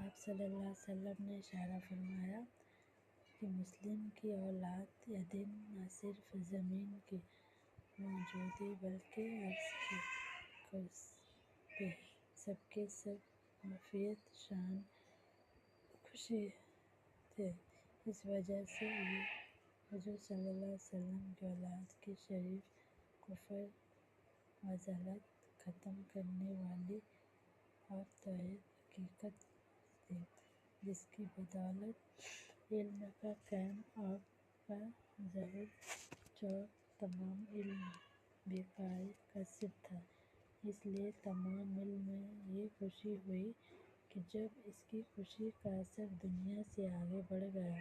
آپ صلی اللہ علیہ وسلم نے اشارہ فرمایا کہ مسلم کی اولاد یا دن نہ صرف زمین کی موجودی بلکہ عرش کی کرسی پہ سب کے سب عافیت شان خوشی تھے۔ اس وجہ سے یہ حضور صلی اللہ علیہ وسلم کی اولاد کی شریف کفر و ضلالت ختم کرنے والی اور توحید حقیقت تھی، جس کی بدولت علم کا قیام اور ظہور چوک تمام علم بیکاری کا صرف تھا۔ اس لیے تمام علم میں یہ خوشی ہوئی کہ جب اس کی خوشی کا اثر دنیا سے آگے بڑھ گیا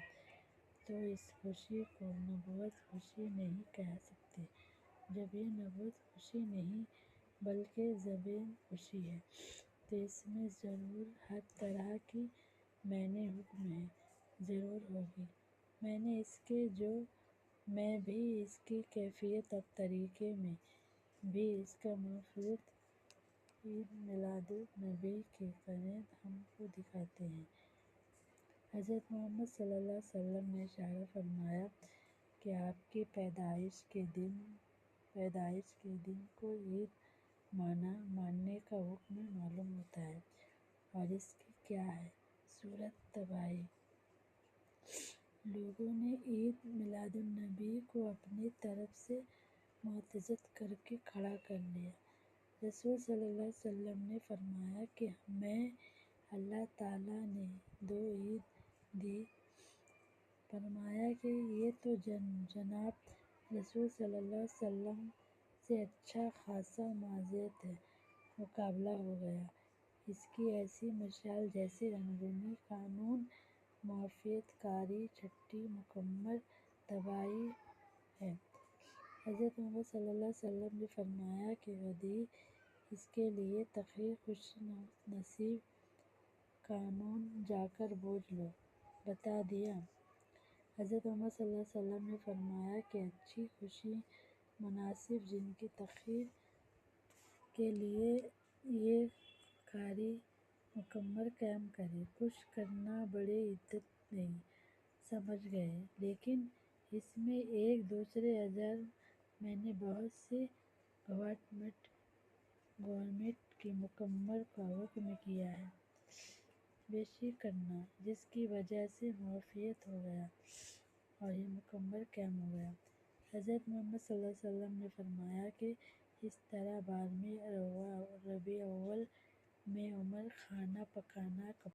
تو اس خوشی کو نبوت خوشی نہیں کہہ سکتے۔ جب یہ نبوت خوشی نہیں بلکہ ذبح خوشی ہے تو اس میں ضرور ہر طرح کی میں نے حکم ہے ضرور ہوگی۔ میں نے اس کے جو میں بھی اس کی کیفیت اور طریقے میں بھی اس کا مفہوم عید میلاد النبی کی فریاد ہم کو دکھاتے ہیں۔ حضرت محمد صلی اللہ علیہ وسلم نے اشارہ فرمایا کہ آپ کی پیدائش کے دن کو عید ماننے کا حکم معلوم ہوتا ہے، اور اس کی کیا ہے صورت تباہی۔ لوگوں نے عید میلاد النبی کو اپنی طرف سے معتزد کر کے کھڑا کر لیا۔ رسول صلی اللہ علیہ وسلم نے فرمایا کہ ہمیں اللہ تعالیٰ نے 2 عید دی۔ فرمایا کہ یہ تو جناب رسول صلی اللہ علیہ وسلم سے اچھا خاصا معذرت ہے مقابلہ ہو گیا۔ اس کی ایسی مثال جیسے رنگینی قانون معافیت کاری چھٹی مکمل تباہی ہے۔ حضرت محمد صلی اللہ علیہ وسلم نے فرمایا کہ غدیر اس کے لیے تقریر خوش نصیب قانون جا کر بوجھ لو بتا دیا۔ حضرت محمد صلی اللہ علیہ وسلم نے فرمایا کہ اچھی خوشی مناسب جن کی تقریر کے لیے یہ کاری مکمل قیام کرے۔ خوش کرنا بڑی عدت نہیں سمجھ گئے، لیکن اس میں ایک دوسرے اعضاء میں نے بہت سی گورنمنٹ کی مکمل کا حکم کیا ہے۔ بیشی کرنا جس کی وجہ سے معافیت ہو گیا اور یہ مکمل قیام ہو گیا۔ حضرت محمد صلی اللہ علیہ وسلم نے فرمایا کہ اس طرح 12ویں ربیع الاول میں عمر کھانا پکانا